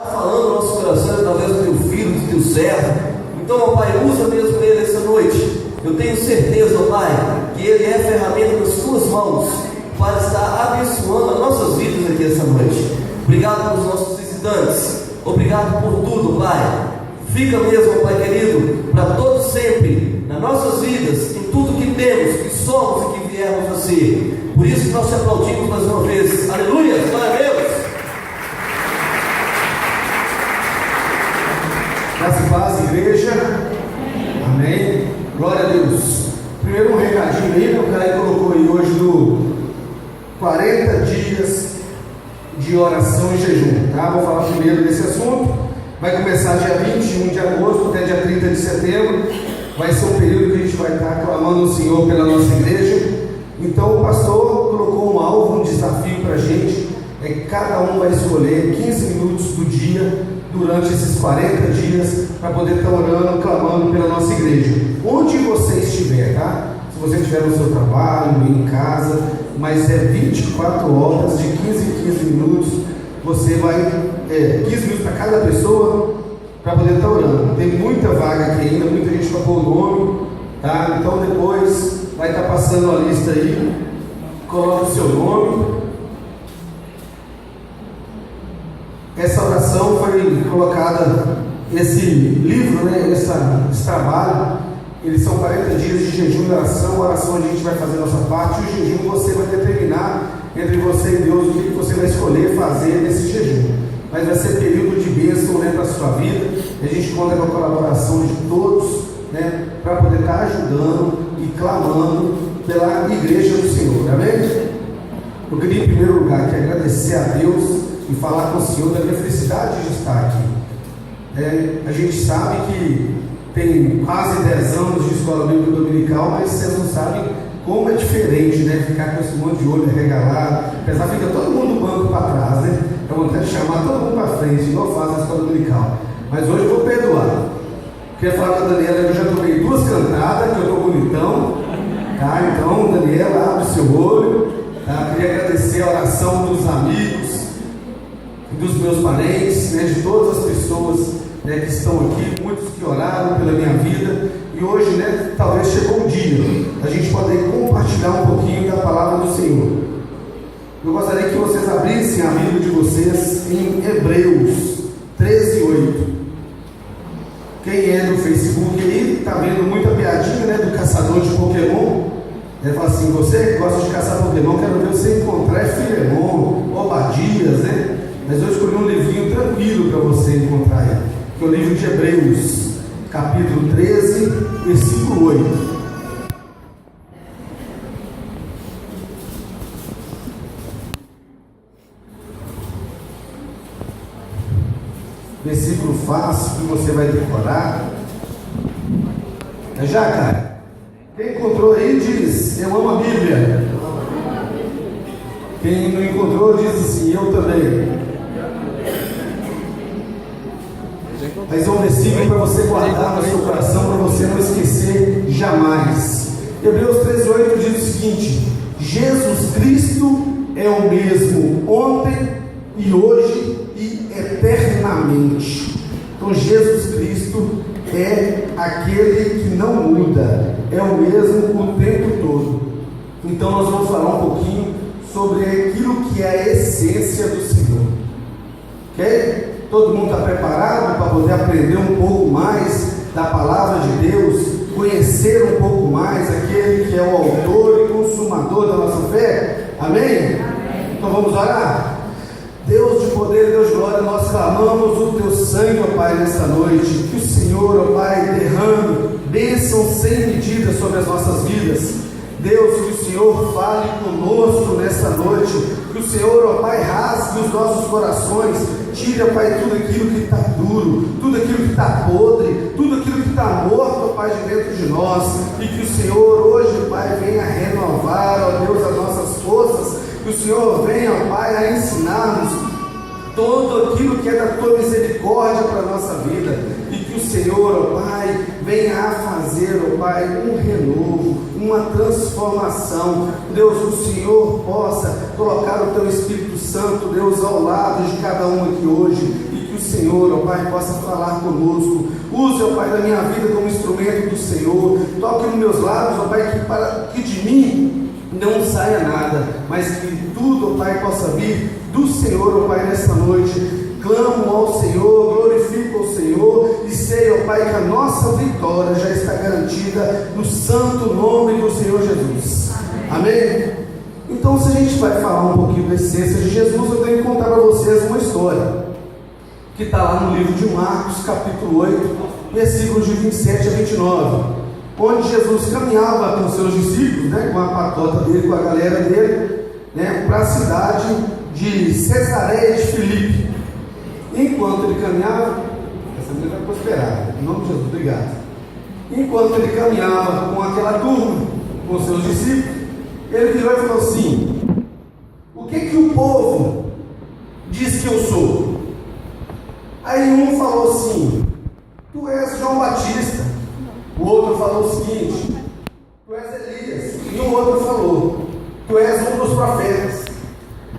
falando no nosso coração através do teu filho, do teu servo. Então, ó Pai, usa mesmo ele essa noite. Eu tenho certeza, ó Pai, que ele é ferramenta nas tuas mãos para estar abençoando as nossas vidas aqui essa noite. Obrigado pelos nossos visitantes, obrigado por tudo, Pai. Fica mesmo, Pai querido, para todos sempre, nas nossas vidas, em tudo que temos, que somos e que viemos a ser. Por isso que nós te aplaudimos mais uma vez. Aleluia, glória a Deus. Graça e paz, igreja. Amém. Glória a Deus. Primeiro um recadinho aí, o cara colocou aí hoje do 40 dias de oração e jejum, tá? Vou falar primeiro desse assunto. Vai começar dia 21 de agosto até dia 30 de setembro. Vai ser um período que a gente vai estar clamando o Senhor pela nossa igreja. Então o pastor colocou um alvo, um desafio para a gente. É que cada um vai escolher 15 minutos do dia durante esses 40 dias para poder estar orando, clamando pela nossa igreja. Onde você estiver, tá? Se você estiver no seu trabalho, em casa, mas é 24 horas de 15 em 15 minutos. Você vai 15 minutos para cada pessoa para poder estar orando. Tem muita vaga aqui ainda, muita gente para pôr o nome, tá? Então depois vai estar passando a lista aí, coloca o seu nome. Essa oração foi colocada, esse livro, né, esse trabalho, eles são 40 dias de jejum e oração. A oração a gente vai fazer a nossa parte, e o jejum você vai determinar entre você e Deus o que você vai escolher fazer nesse jejum. Mas vai ser período de bênção, né, para a sua vida. A gente conta com a colaboração de todos, né, para poder estar ajudando e clamando pela igreja do Senhor. Amém? Eu queria em primeiro lugar aqui agradecer a Deus e falar com o Senhor da minha felicidade de estar aqui. A gente sabe que tem quase 10 anos de escola bíblica dominical, mas vocês não sabem como é diferente, né? Ficar com esse monte de olho arregalado, apesar que fica todo mundo no banco para trás, né? Eu vou até chamar todo mundo para frente, igual faz na escola dominical. Mas hoje eu vou perdoar. Queria falar com a Daniela, eu já tomei 2 cantadas, que eu estou bonitão, tá? Então, Daniela, abre seu olho, tá? Queria agradecer a oração dos amigos, dos meus parentes, né, de todas as pessoas, né, que estão aqui, muitos que oraram pela minha vida. E hoje, né, talvez chegou o dia a gente poder compartilhar um pouquinho da palavra do Senhor. Eu gostaria que vocês abrissem a Bíblia de vocês em Hebreus 13:8. Quem é do Facebook aí, está vendo muita piadinha, né, do caçador de Pokémon. Ele fala assim: você que gosta de caçar Pokémon, quero ver você encontrar Filemon, Obadias, né? Mas eu escolhi um livrinho tranquilo para você encontrar aí, que é o livro de Hebreus, capítulo 13, versículo 8. Versículo fácil que você vai decorar. Já, cara? Quem encontrou aí diz: eu amo a Bíblia. Quem não encontrou diz assim: eu também. Mas é um versículo para você guardar no seu coração, para você não esquecer jamais. Hebreus 13:8 diz o seguinte: Jesus Cristo é o mesmo ontem e hoje e eternamente. Então Jesus Cristo é aquele que não muda, é o mesmo o tempo todo. Então nós vamos falar um pouquinho sobre aquilo que é a essência do Senhor. Ok? Todo mundo está preparado para poder aprender um pouco mais da palavra de Deus, conhecer um pouco mais aquele que é o autor e consumador da nossa fé? Amém? Amém. Então vamos orar? Deus de poder, Deus de glória, nós clamamos o teu sangue, ó Pai, nesta noite. Que o Senhor, ó Pai, derrame bênção sem medida sobre as nossas vidas. Deus, que o Senhor fale conosco nesta noite. Que o Senhor, ó Pai, rasgue os nossos corações. Tira, Pai, tudo aquilo que está duro, tudo aquilo que está podre, tudo aquilo que está morto, ó Pai, de dentro de nós. E que o Senhor hoje, Pai, venha renovar, ó Deus, as nossas forças. Que o Senhor venha, ó Pai, a ensinar-nos todo aquilo que é da Tua misericórdia para a nossa vida. E que o Senhor, ó Pai, venha a fazer, ó Pai, um renovo, uma transformação. Deus, o Senhor possa colocar o Teu Espírito Santo, Deus, ao lado de cada um aqui hoje. E que o do Senhor, ó Pai, possa falar conosco. Use, ó Pai, da minha vida como instrumento do Senhor. Toque nos meus lábios, ó Pai, para que de mim não saia nada, mas que tudo, ó Pai, possa vir do Senhor, ó Pai, nesta noite. Clamo ao Senhor, glorifico ao Senhor e sei, ó Pai, que a nossa vitória já está garantida no santo nome do Senhor Jesus. Amém? Então, se a gente vai falar um pouquinho da essência de Jesus, eu tenho que contar para vocês uma história que está lá no livro de Marcos, capítulo 8, versículos de 27 a 29, onde Jesus caminhava com seus discípulos, né, com a patota dele, com a galera dele, né, para a cidade de Cesareia de Filipe. Enquanto ele caminhava, essa mulher vai prosperar, em nome de Jesus, obrigado. Enquanto ele caminhava com aquela turma, com seus discípulos, ele virou e falou assim: o que o povo diz que eu sou? Aí um falou assim: tu és João Batista. O outro falou o seguinte: tu és Elias. E o outro falou: tu és um dos profetas.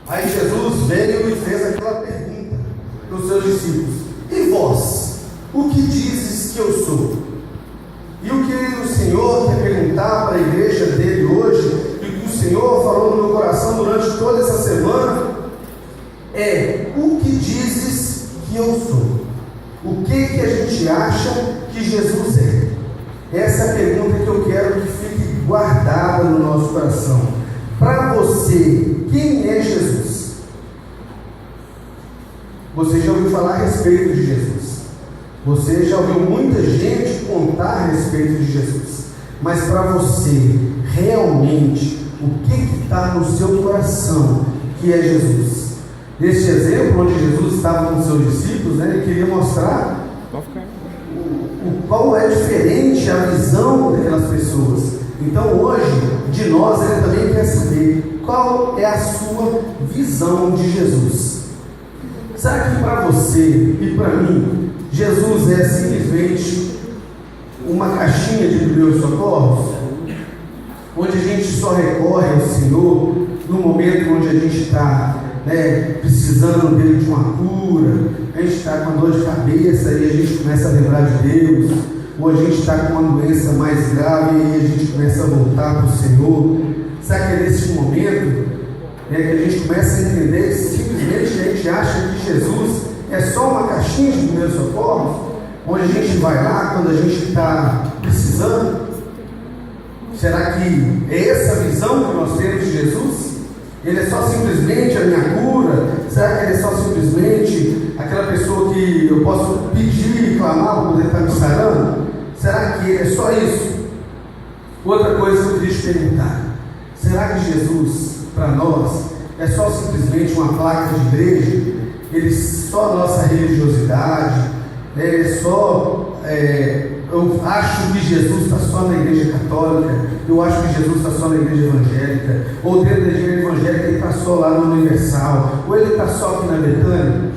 Aí Jesus veio e fez aquela pergunta para os seus discípulos: e vós, o que dizes que eu sou? E o que o Senhor quer perguntar para a igreja dele hoje, e o que o Senhor falou no meu coração durante toda essa semana, é: o que dizes que eu sou? O que a gente acha que Jesus é? Essa é a pergunta que eu quero que fique guardada no nosso coração. Para você, quem é Jesus? Você já ouviu falar a respeito de Jesus? Você já ouviu muita gente contar a respeito de Jesus? Mas para você, realmente, o que está no seu coração que é Jesus? Neste exemplo, onde Jesus estava com seus discípulos, né, ele queria mostrar qual é diferente a visão daquelas pessoas. Então hoje, de nós, ele também quer saber qual é a sua visão de Jesus. Sabe que para você e para mim, Jesus é simplesmente uma caixinha de primeiros socorros, onde a gente só recorre ao Senhor no momento onde a gente está precisando dele de uma cura, a gente está com dor de cabeça e a gente começa a lembrar de Deus, ou a gente está com uma doença mais grave e a gente começa a voltar para o Senhor. Sabe que é nesse momento que a gente começa a entender que simplesmente a gente acha que Jesus é só uma caixinha de primeiros socorros, onde a gente vai lá quando a gente está precisando? Será que é essa a visão que nós temos de Jesus? Ele é só simplesmente a minha cura? Será que ele é só simplesmente aquela pessoa que eu posso pedir e clamar para poder estar me sarando? Será que ele é só isso? Outra coisa que eu queria te perguntar: será que Jesus, para nós, é só simplesmente uma placa de igreja? Ele é só nossa religiosidade? Ele é só... eu acho que Jesus está só na igreja católica, eu acho que Jesus está só na igreja evangélica, ou dentro da igreja evangélica ele está só lá no Universal, ou ele está só aqui na Betânia.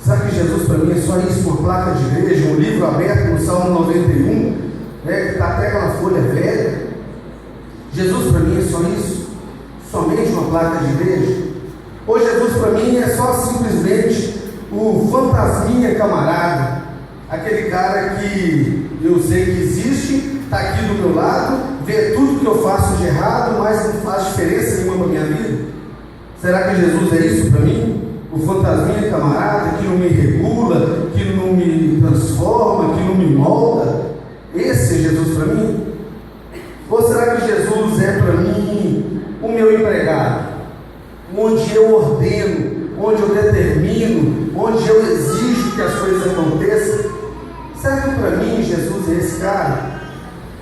Sabe que Jesus para mim é só isso, uma placa de igreja, um livro aberto no Salmo 91, que está até aquela folha velha? Jesus para mim é só isso? Somente uma placa de igreja? Ou Jesus para mim é só simplesmente o fantasminha camarada, aquele cara que eu sei que existe, está aqui do meu lado, vê tudo que eu faço de errado, mas não faz diferença nenhuma para a minha vida? Será que Jesus é isso para mim? O fantasminha camarada que não me regula, que não me transforma, que não me molda? Esse é Jesus para mim? Ou será que Jesus é para mim o meu empregado, onde eu ordeno, onde eu determino, onde eu exijo que as coisas aconteçam? Será que para mim Jesus é esse cara,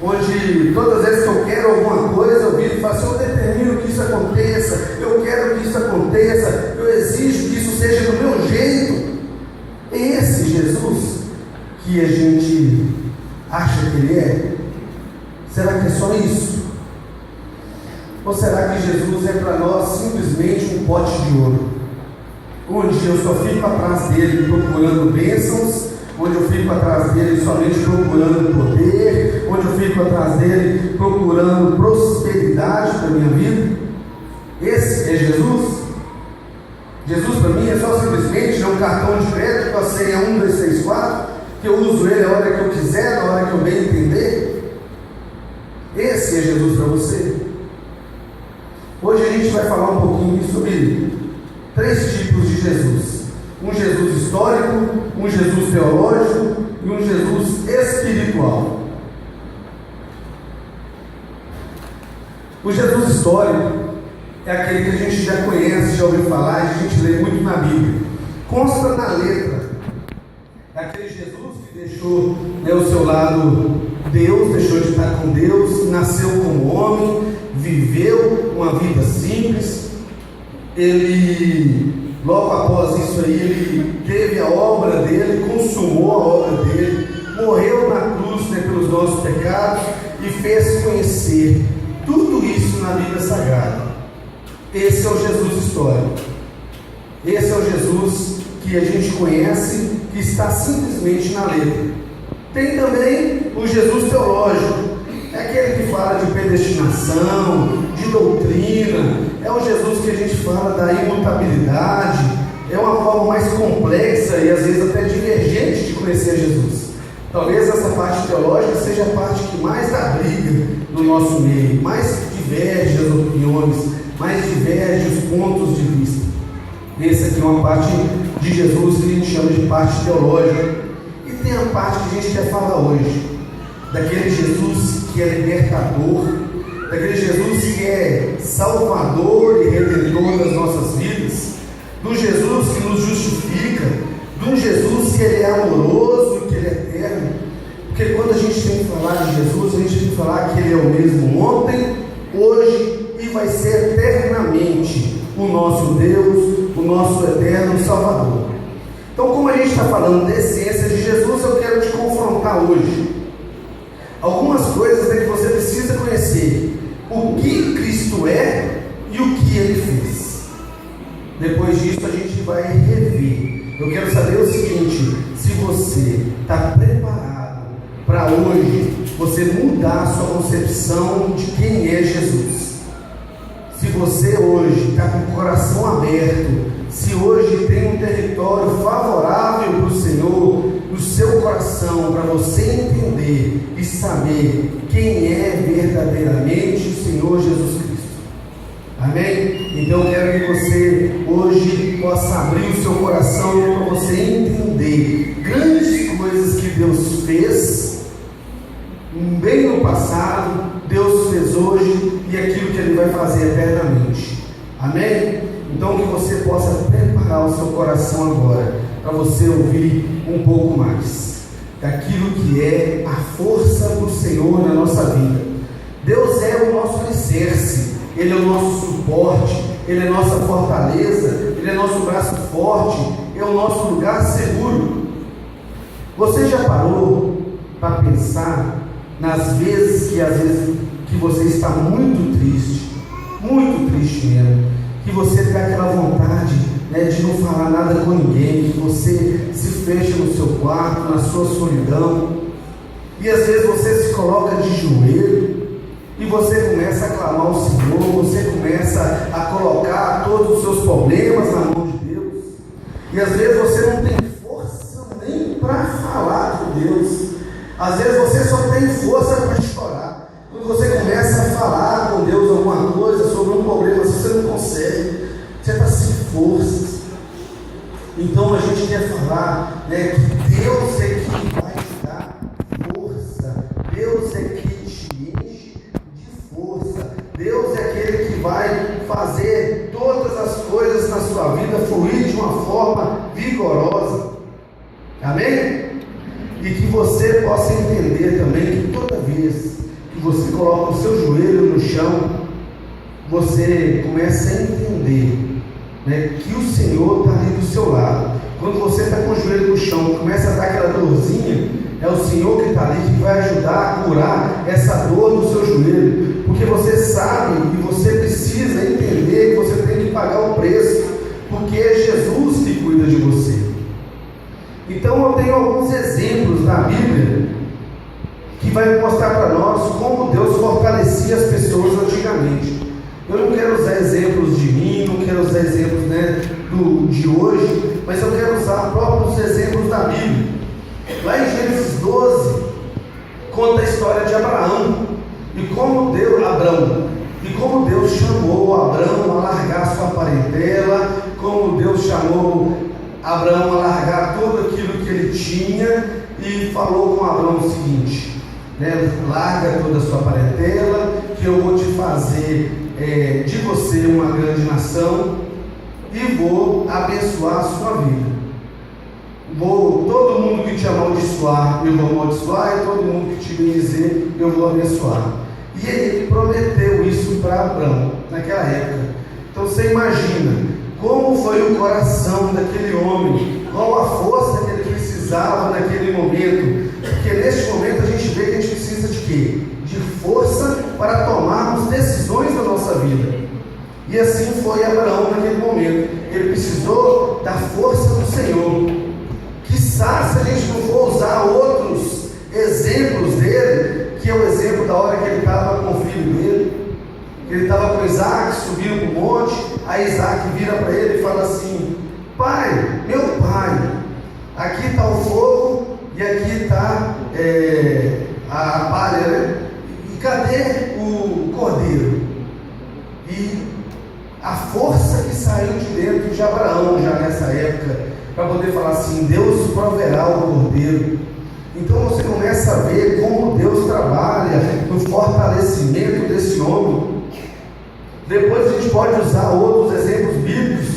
onde todas as vezes que eu quero alguma coisa, eu viro e falo assim: eu determino que isso aconteça, eu quero que isso aconteça, eu exijo que isso seja do meu jeito? É esse Jesus que a gente acha que ele é? Será que é só isso? Ou será que Jesus é para nós simplesmente um pote de ouro, onde eu só fico atrás dele procurando bênçãos, onde eu fico atrás dele somente procurando poder, onde eu fico atrás dele procurando prosperidade para a minha vida? Esse é Jesus? Jesus para mim é só simplesmente um cartão de crédito, a senha 1, 2, 3, 4, que eu uso ele a hora que eu quiser, na hora que eu bem entender. Esse é Jesus para você? Hoje a gente vai falar um pouquinho sobre 3 tipos de Jesus: um Jesus histórico, um Jesus teológico e um Jesus espiritual. O Jesus histórico é aquele que a gente já conhece, já ouviu falar, e a gente lê muito na Bíblia. Consta na letra. É aquele Jesus que deixou o seu lado Deus, deixou de estar com Deus, nasceu como homem, viveu uma vida simples. Ele, logo após isso aí, ele teve a obra dele, consumou a obra dele, morreu na cruz pelos nossos pecados e fez conhecer tudo isso na Bíblia Sagrada. Esse é o Jesus histórico. Esse é o Jesus que a gente conhece, que está simplesmente na letra. Tem também o Jesus teológico. É aquele que fala de predestinação, de doutrina. É o Jesus que a gente fala da imutabilidade. É uma forma mais complexa e às vezes até divergente de conhecer Jesus. Talvez essa parte teológica seja a parte que mais dá briga no nosso meio, mais diverge as opiniões, mais diverge os pontos de vista. Essa aqui é uma parte de Jesus que a gente chama de parte teológica. E tem a parte que a gente quer falar hoje, daquele Jesus que é libertador, daquele Jesus que é salvador e redentor das nossas vidas, do Jesus que nos justifica, de um Jesus que ele é amoroso, que ele é eterno. Porque quando a gente tem que falar de Jesus, a gente tem que falar que ele é o mesmo ontem, hoje e vai ser eternamente o nosso Deus, o nosso eterno Salvador. Então, como a gente está falando da essência de Jesus, eu quero te confrontar hoje algumas coisas que você precisa conhecer: o que Cristo é e o que ele fez. Depois disso a gente vai rever. Eu quero saber o seguinte: se você está preparado para hoje você mudar a sua concepção de quem é Jesus. Se você hoje está com o coração aberto, se hoje tem um território favorável para o Senhor no seu coração, para você entender e saber quem é verdadeiramente o Senhor Jesus Cristo. Amém? Então eu quero que você hoje possa abrir o seu coração para você entender grandes coisas que Deus fez bem no passado, Deus fez hoje e aquilo que Ele vai fazer eternamente. Amém? Então que você possa preparar o seu coração agora para você ouvir um pouco mais daquilo que é a força do Senhor na nossa vida. Deus é o nosso alicerce, Ele é o nosso suporte, Ele é a nossa fortaleza, Ele é nosso braço forte, é o nosso lugar seguro. Você já parou para pensar nas vezes que às vezes que você está muito triste mesmo, que você tem aquela vontade de não falar nada com ninguém, que você se fecha no seu quarto, na sua solidão, e às vezes você se coloca de joelho e você começa a clamar ao Senhor, você começa a colocar todos os seus problemas na mão de Deus, e às vezes você não tem força nem para falar com Deus, às vezes você só tem força para chorar. Quando você começa a falar com Deus alguma coisa sobre um problema, você não consegue, você está sem forças. Então a gente quer falar que Deus é quem vai te dar força, Deus é quem te enche de força, Deus é aquele que vai fazer todas as coisas na sua vida fluir de uma forma vigorosa. Amém? E que você possa entender também que toda vez que você coloca o seu joelho no chão, você começa a entender que o Senhor está ali do seu lado. Quando você está com o joelho no chão, começa a dar aquela dorzinha, é o Senhor que está ali, que vai ajudar a curar essa dor do seu joelho, porque você sabe e você precisa entender que você tem que pagar o preço, porque é Jesus que cuida de você. Então eu tenho alguns exemplos na Bíblia que vai mostrar para nós como Deus fortalecia as pessoas antigamente. Eu não quero usar exemplos de mim, não quero usar exemplos de hoje, mas eu quero usar próprios exemplos da Bíblia. Lá em Gênesis 12, conta a história de Abraão, e como Deus chamou Abraão a largar sua parentela, como Deus chamou Abraão a largar tudo aquilo que ele tinha, e falou com Abraão o seguinte, larga toda a sua parentela, que eu vou te fazer de você uma grande nação, e vou abençoar a sua vida. Todo mundo que te amaldiçoar, eu vou amaldiçoar, e todo mundo que te bendizer, eu vou abençoar. E ele prometeu isso para Abraão, naquela época. Então você imagina, como foi o coração daquele homem, qual a força que ele precisava naquele momento, porque neste momento a gente vê que a gente precisa de quê? De força para tomarmos decisões na nossa vida. E assim foi Abraão naquele momento, ele precisou da força do Senhor. Quiçá, se a gente não for usar outros exemplos dele, que é o exemplo da hora que ele estava com o filho dele, ele estava com Isaac, subiu para o monte, aí Isaac vira para ele e fala assim: pai, meu pai, aqui está o fogo e aqui está a palha, né? E cadê o cordeiro? E a força que saiu de dentro de Abraão já nessa época, para poder falar assim: Deus proverá o cordeiro. Então você começa a ver como Deus trabalha no fortalecimento desse homem. Depois a gente pode usar outros exemplos bíblicos,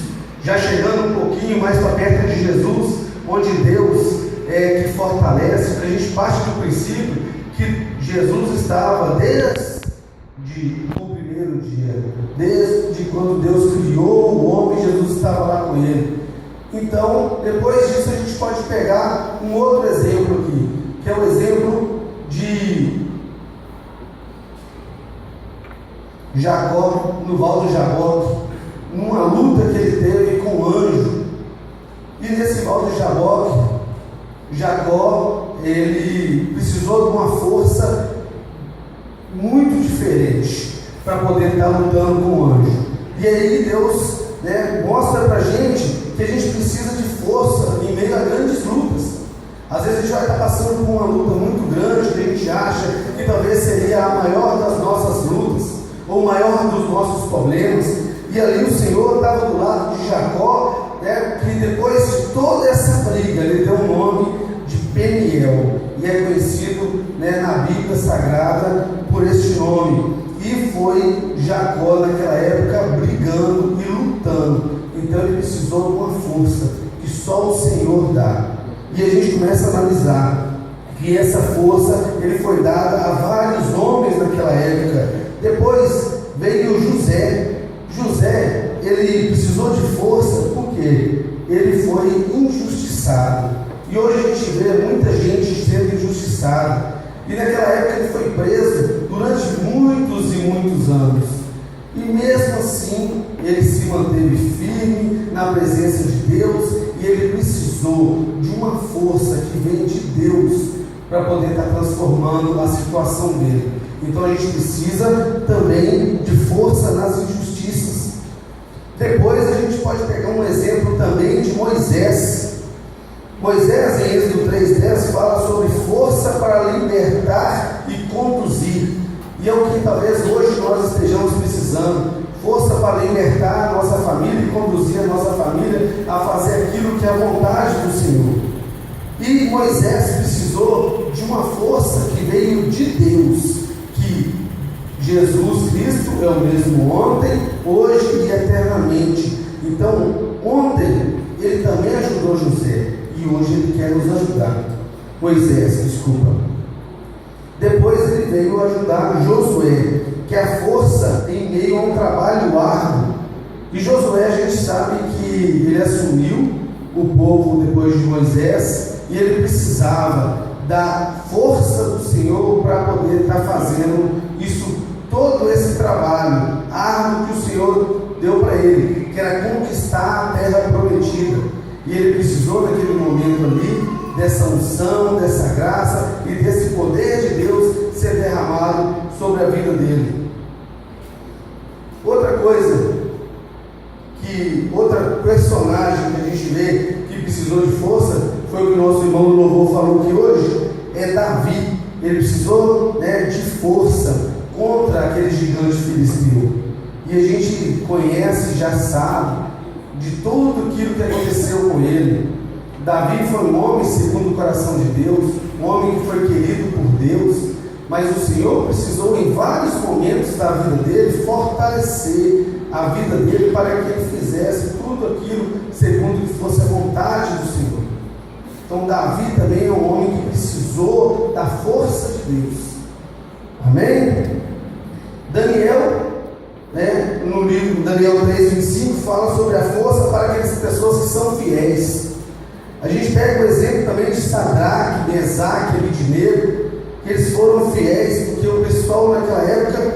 já chegando um pouquinho mais para perto de Jesus, onde Deus é que fortalece. A gente parte do princípio que Jesus estava desde o primeiro dia, desde quando Deus criou o homem, Jesus estava lá com ele. Então, depois disso a gente pode pegar um outro exemplo aqui, que é o exemplo de Jacó, no Val do Jaboque, numa luta que ele teve com o anjo. E nesse Val do Jaboque, Jacó, ele precisou de uma força muito diferente para poder estar lutando com o anjo. E aí Deus mostra para a gente que a gente precisa de força em meio a grandes lutas. Às vezes a gente vai estar passando por uma luta muito grande, que a gente acha que talvez seria a maior das nossas lutas, ou o maior dos nossos problemas, e ali o Senhor estava do lado de Jacó, que depois de toda essa briga, ele deu o nome de Peniel, e é conhecido na Bíblia Sagrada por este nome. E foi Jacó naquela época brigando e lutando. Então ele precisou de uma força que só o Senhor dá. E a gente começa a analisar que essa força ele foi dada a vários homens naquela época. Depois veio José. José, ele precisou de força porque ele foi injustiçado. E hoje a gente vê muita gente sendo injustiçada. E naquela época ele foi preso durante muitos e muitos anos. E mesmo assim, ele se manteve firme na presença de Deus, e ele precisou de uma força que vem de Deus para poder estar transformando a situação dele. Então a gente precisa também de força nas injustiças. Depois a gente pode pegar um exemplo também de Moisés. Moisés, em Êxodo 3:10, fala sobre força para libertar e conduzir. E é o que talvez hoje nós estejamos precisando. Força para libertar a nossa família e conduzir a nossa família a fazer aquilo que é a vontade do Senhor. E Moisés precisou de uma força que veio de Deus, que Jesus Cristo é o mesmo ontem, hoje e eternamente. Então, ontem ele também ajudou José, e hoje ele quer nos ajudar. Moisés, desculpa. Depois ele veio ajudar Josué, que é a força em meio a um trabalho árduo. E Josué, a gente sabe que ele assumiu o povo depois de Moisés, e ele precisava da força do Senhor para poder estar fazendo isso, todo esse trabalho árduo que o Senhor deu para ele, que era conquistar a terra prometida. E ele precisou naquele momento ali dessa unção, dessa graça e desse poder de Deus ser derramado sobre a vida dele. Outra coisa, outra personagem nosso irmão do louvor falou aqui hoje, é Davi. Ele precisou, de força contra aquele gigante filisteu. E a gente conhece, já sabe de tudo aquilo que aconteceu com ele. Davi foi um homem segundo o coração de Deus, um homem que foi querido por Deus, mas o Senhor precisou em vários momentos da vida dele fortalecer a vida dele para que ele fizesse tudo aquilo segundo que fosse a vontade do Senhor. Então Davi também é um homem que precisou da força de Deus. Amém? Daniel, no livro Daniel 3:25, fala sobre a força para aquelas pessoas que são fiéis. A gente pega o exemplo também de Sadraque, Mesaque e Abednego, que eles foram fiéis, porque o pessoal naquela época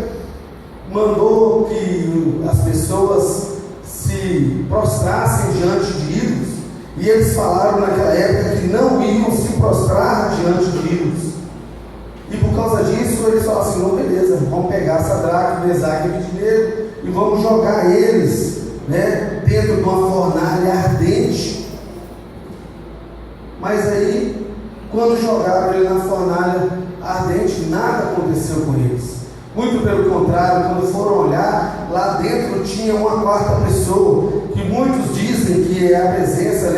mandou que as pessoas se prostrassem diante de ídolos, e eles falaram naquela época que não iam se prostrar diante de ídolos. E por causa disso eles falaram assim: não, beleza, vamos pegar Sadraque, Mesaque e Abednego e vamos jogar eles dentro de uma fornalha ardente. Mas aí, quando jogaram ele na fornalha ardente, nada aconteceu com eles. Muito pelo contrário, quando foram olhar, lá dentro tinha uma quarta pessoa, que muitos dizem que é a presença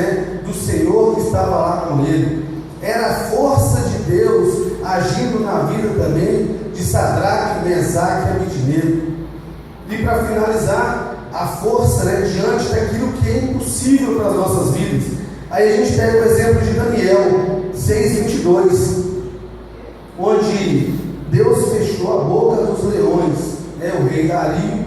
do Senhor que estava lá com ele. Era a força de Deus agindo na vida também de Sadraque, Mesaque e Abednego. E para finalizar, a força diante daquilo que é impossível para as nossas vidas. Aí a gente pega o exemplo de Daniel 6:22, onde Deus fechou a boca dos leões. O rei Dario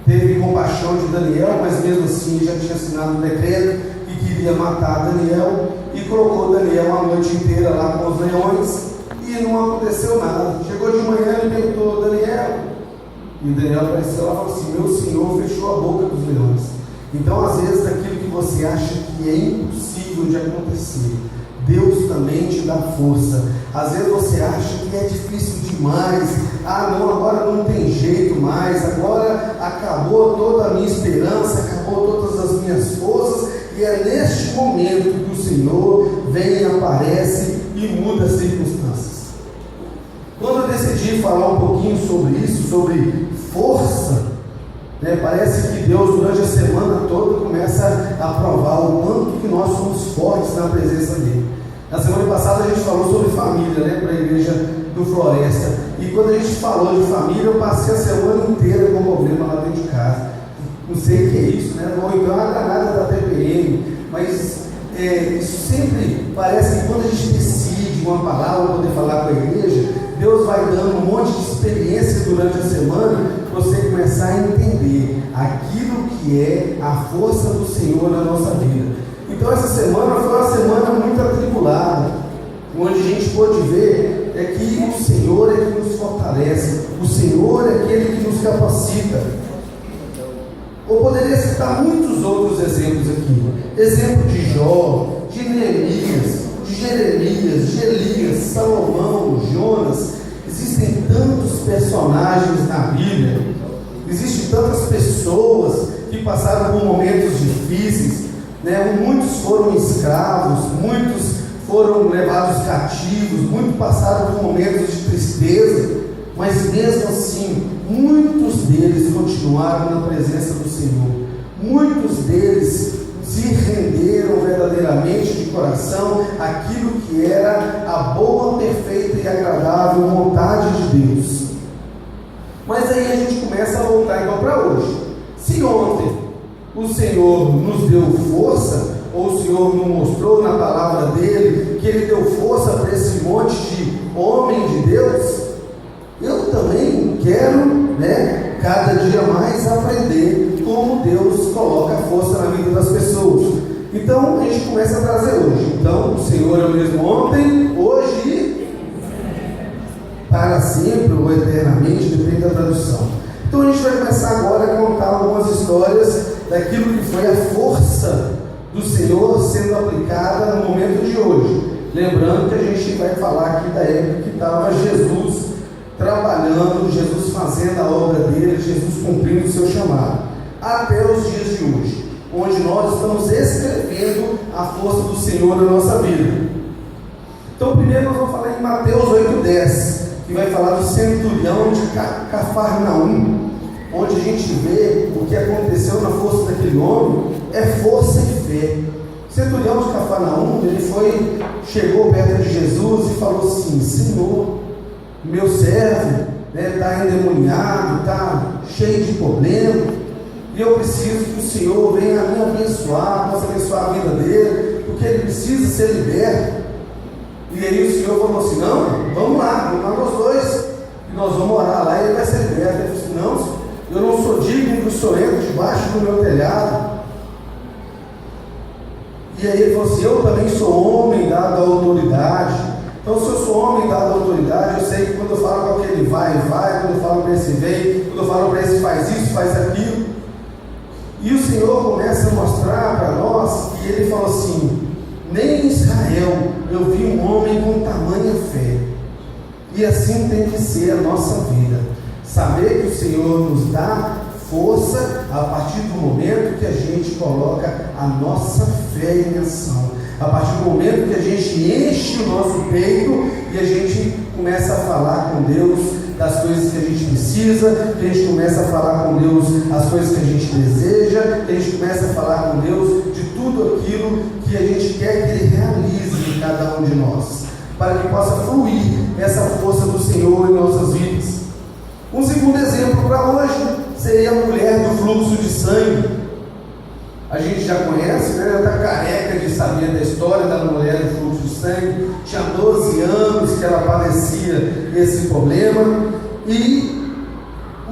teve compaixão de Daniel, mas mesmo assim já tinha assinado um decreto que queria matar Daniel, e colocou Daniel a noite inteira lá com os leões, e não aconteceu nada. Chegou de manhã e perguntou: Daniel, e Daniel apareceu lá e falou assim: meu Senhor fechou a boca dos leões. Então, às vezes, daquilo que você acha que é impossível de acontecer, Deus também te dá força. Às vezes você acha que é difícil demais. Não, agora não tem jeito mais. Agora acabou toda a minha esperança, acabou todas as minhas forças. E é neste momento que o Senhor vem, aparece e muda as circunstâncias. Quando eu decidi falar um pouquinho sobre isso, sobre força, parece que Deus durante a semana toda começa a provar o quanto que nós somos fortes na presença dele. Na semana passada a gente falou sobre família, para a igreja do Floresta. E quando a gente falou de família, eu passei a semana inteira com problema lá dentro de casa. Não sei o que é isso, ou então a granada da TPM. Mas isso sempre parece que quando a gente decide uma palavra para poder falar com a igreja, Deus vai dando um monte de experiência durante a semana para você começar a entender aquilo que é a força do Senhor na nossa vida. Então essa semana foi uma semana muito atribulada, onde a gente pôde ver que o Senhor é que nos fortalece, o Senhor é aquele que nos capacita. Eu poderia citar muitos outros exemplos aqui. Exemplo de Jó, de Neemias, de Jeremias, de Elias, Salomão, Jonas. Existem tantos personagens na Bíblia, existem tantas pessoas que passaram por momentos difíceis, muitos foram escravos, muitos foram levados cativos, muitos passaram por momentos de tristeza, mas mesmo assim, muitos deles continuaram na presença do Senhor. Muitos deles se renderam verdadeiramente de coração àquilo que era a boa, perfeita e agradável vontade de Deus. Mas aí a gente começa a voltar então para hoje. Se ontem o Senhor nos deu força, ou o Senhor nos mostrou na palavra dele que ele deu força para esse monte de homem de Deus, eu também quero, cada dia mais aprender como Deus coloca força na vida das pessoas. Então a gente começa a trazer hoje. Então o Senhor é o mesmo ontem, hoje e para sempre ou eternamente, depende da tradução. Então a gente vai começar agora a contar algumas histórias daquilo que foi a força do Senhor sendo aplicada no momento de hoje. Lembrando que a gente vai falar aqui da época que estava Jesus trabalhando, Jesus fazendo a obra dele, Jesus cumprindo o seu chamado, até os dias de hoje, onde nós estamos escrevendo a força do Senhor na nossa vida. Então, primeiro nós vamos falar em Mateus 8:10, que vai falar do centurião de Cafarnaum, onde a gente vê o que aconteceu na força daquele homem, é força e fé. O centurião de Cafarnaum, ele chegou perto de Jesus e falou assim: Senhor, meu servo está endemoniado, está cheio de problema, e eu preciso que o Senhor venha me abençoar, possa abençoar a vida dele, porque ele precisa ser liberto. E aí o Senhor falou assim: não, vamos lá nós dois, e nós vamos orar lá e ele vai ser liberto. Ele falou assim: não, eu não sou digno que o Senhor entre debaixo do meu telhado. E aí ele falou assim: eu também sou homem dado à autoridade. Então, se eu sou homem dado à autoridade, eu sei que quando eu falo para aquele vai, quando eu falo para esse vem, quando eu falo para esse faz isso, faz aquilo. E o Senhor começa a mostrar para nós, e ele falou assim: nem em Israel eu vi um homem com tamanha fé. E assim tem que ser a nossa vida. Saber que o Senhor nos dá força a partir do momento que a gente coloca a nossa fé em ação. A partir do momento que a gente enche o nosso peito e a gente começa a falar com Deus das coisas que a gente precisa, que a gente começa a falar com Deus as coisas que a gente deseja, que a gente começa a falar com Deus de tudo aquilo que a gente quer que Ele realize em cada um de nós, para que possa fluir essa força do Senhor em nossas vidas. Um segundo exemplo para hoje seria a mulher do fluxo de sangue. A gente já conhece, né? Está careca de saber da história da mulher do fluxo de sangue. Tinha 12 anos que ela padecia esse problema, e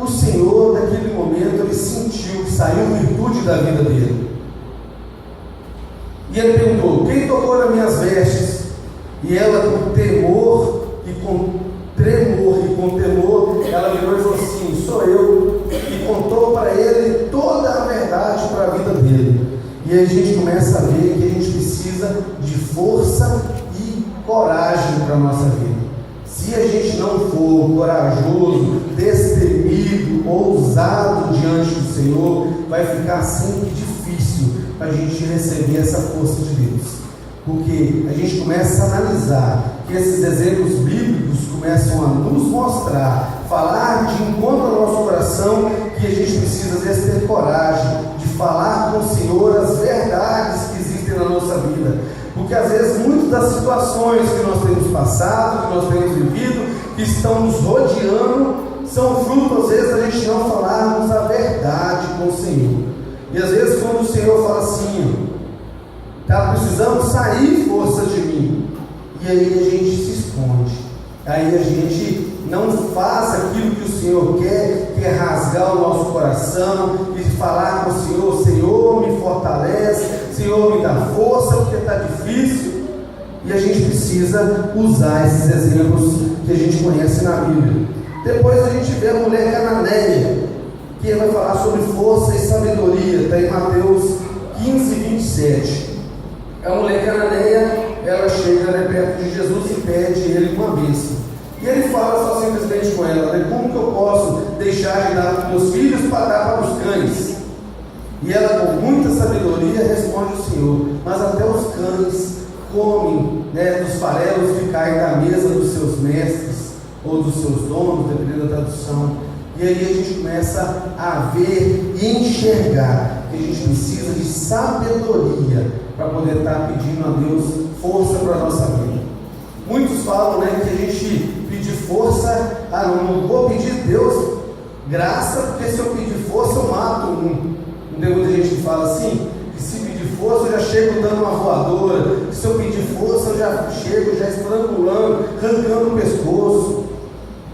o Senhor, naquele momento, ele sentiu que saiu virtude da vida dele. E ele perguntou: quem tocou nas minhas vestes? E ela, com temor e com tremor e com temor, ela virou e falou assim: sou eu. E contou para ele toda a verdade para a vida dele. E aí a gente começa a ver que a gente precisa de força e coragem para a nossa vida. Se a gente não for corajoso, destemido, ousado diante do Senhor, vai ficar sempre difícil para a gente receber essa força de Deus. Porque a gente começa a analisar que esses exemplos bíblicos começam a nos mostrar, falar de encontro ao nosso coração, que a gente precisa às vezes ter coragem de falar com o Senhor as verdades que existem na nossa vida. Porque às vezes muitas das situações que nós temos passado, que nós temos vivido, que estão nos rodeando, são fruto às vezes da gente não falarmos a verdade com o Senhor. E às vezes quando o Senhor fala assim: está precisando sair força de mim, e aí a gente se esconde, aí a gente não faz aquilo que o Senhor quer, que é rasgar o nosso coração e falar com o Senhor: Senhor, me fortalece, Senhor, me dá força, porque está difícil. E a gente precisa usar esses exemplos que a gente conhece na Bíblia. Depois a gente vê a mulher cananeia, que vai falar sobre força e sabedoria, está em Mateus 15:27. A mulher cananeia, ela chega perto de Jesus e pede ele uma bênção. E ele fala só simplesmente com ela: como que eu posso deixar de dar para meus filhos para dar para os cães? E ela, com muita sabedoria, responde ao Senhor: mas até os cães comem dos farelos que caem da mesa dos seus mestres ou dos seus donos, dependendo da tradução. E aí a gente começa a ver e enxergar que a gente precisa de sabedoria para poder estar pedindo a Deus força para a nossa vida. Muitos falam que a gente pedir força, não vou pedir Deus graça, porque se eu pedir força eu mato um. Não tem muita gente que fala assim, que se pedir força eu já chego dando uma voadora, que se eu pedir força eu já chego já estrangulando, arrancando o pescoço.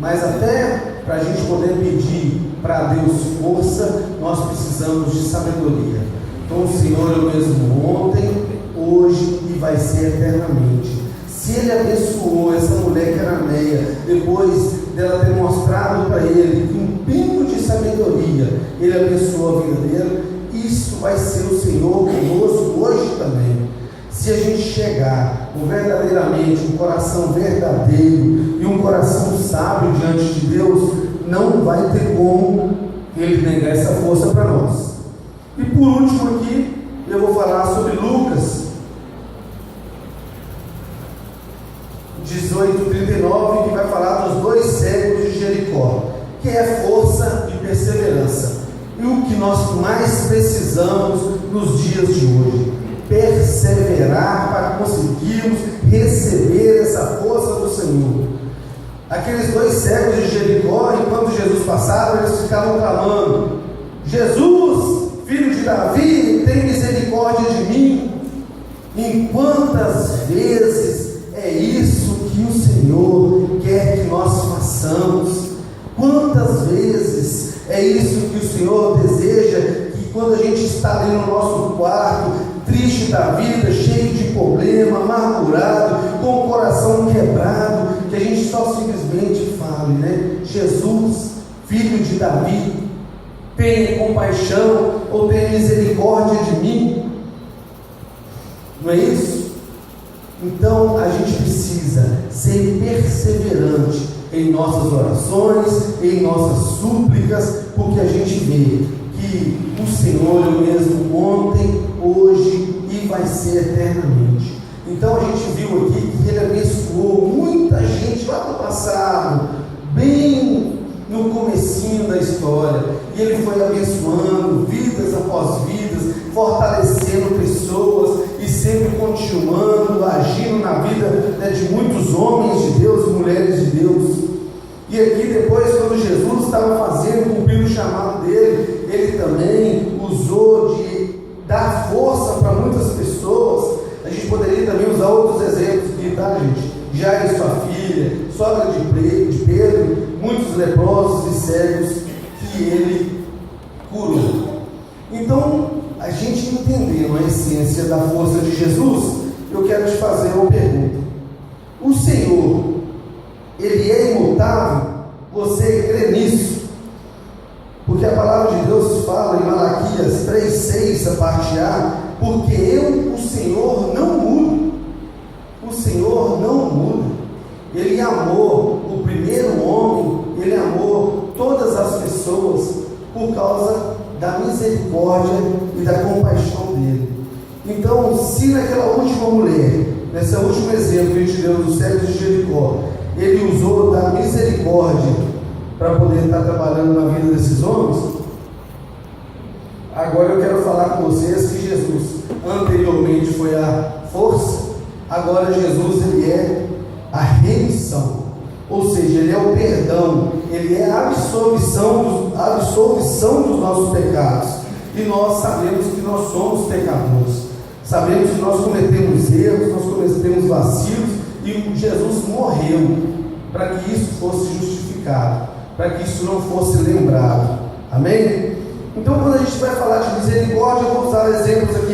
Mas até para a gente poder pedir para Deus força, nós precisamos de sabedoria. Então o Senhor é o mesmo ontem, hoje e vai ser eternamente. Se Ele abençoou essa mulher cananeia, depois dela ter mostrado para ele um pingo de sabedoria, Ele abençoou a vida dela, isso vai ser o Senhor conosco hoje também. Se a gente chegar com verdadeiramente um coração verdadeiro e um coração sábio diante de Deus, não vai ter como Ele negar essa força para nós. E por último aqui, eu vou falar sobre Lucas. 18:39, que vai falar dos 2 cegos de Jericó, que é força e perseverança. E o que nós mais precisamos nos dias de hoje: perseverar para conseguirmos receber essa força do Senhor. Aqueles 2 cegos de Jericó, enquanto Jesus passava, eles ficavam clamando: Jesus, filho de Davi, tem misericórdia de mim. Em quantas vezes é isso que o Senhor quer que nós façamos? Quantas vezes é isso que o Senhor deseja, que quando a gente está ali no nosso quarto, triste da vida, cheio de problema, amargurado, com o coração quebrado, que a gente só simplesmente fale, né? Jesus, filho de Davi, tenha compaixão ou tenha misericórdia de mim. Não é isso? Então a gente precisa ser perseverante em nossas orações, em nossas súplicas, porque a gente vê que o Senhor é o mesmo ontem, hoje e vai ser eternamente. Então a gente viu aqui que Ele abençoou muita gente lá no passado, bem no comecinho da história, e Ele foi abençoando vidas após vidas, fortalecendo pessoas e sempre continuando, agindo na vida, né, de muitos homens de Deus e mulheres de Deus. E aqui depois, quando Jesus estava cumprindo o chamado dele, Ele também usou de dar força para muitas pessoas. A gente poderia também usar outros exemplos aqui, tá, gente? Jairo e sua filha, sogra de Pedro, muitos leprosos e cegos que Ele curou. Então, a gente entendendo a essência da força de Jesus, eu quero te fazer uma pergunta: o Senhor, Ele é imutável? Você crê nisso? Porque a palavra de Deus fala em Malaquias 3:6, a parte A: porque eu, o Senhor, não mudo. O Senhor não muda. Ele amou o primeiro homem, Ele amou todas as pessoas por causa da misericórdia e da compaixão dele. Então, se naquela última mulher, nesse último exemplo que a gente deu dos cegos de Jericó, Ele usou da misericórdia para poder estar trabalhando na vida desses homens, agora eu quero falar com vocês que Jesus anteriormente foi a força, agora Jesus Ele é a remissão, ou seja, Ele é o perdão, Ele é a absolvição dos nossos pecados. E nós sabemos que nós somos pecadores, sabemos que nós cometemos erros, nós cometemos vacilos, e Jesus morreu para que isso fosse justificado, para que isso não fosse lembrado. Amém? Então, quando a gente vai falar de misericórdia, eu vou usar exemplos aqui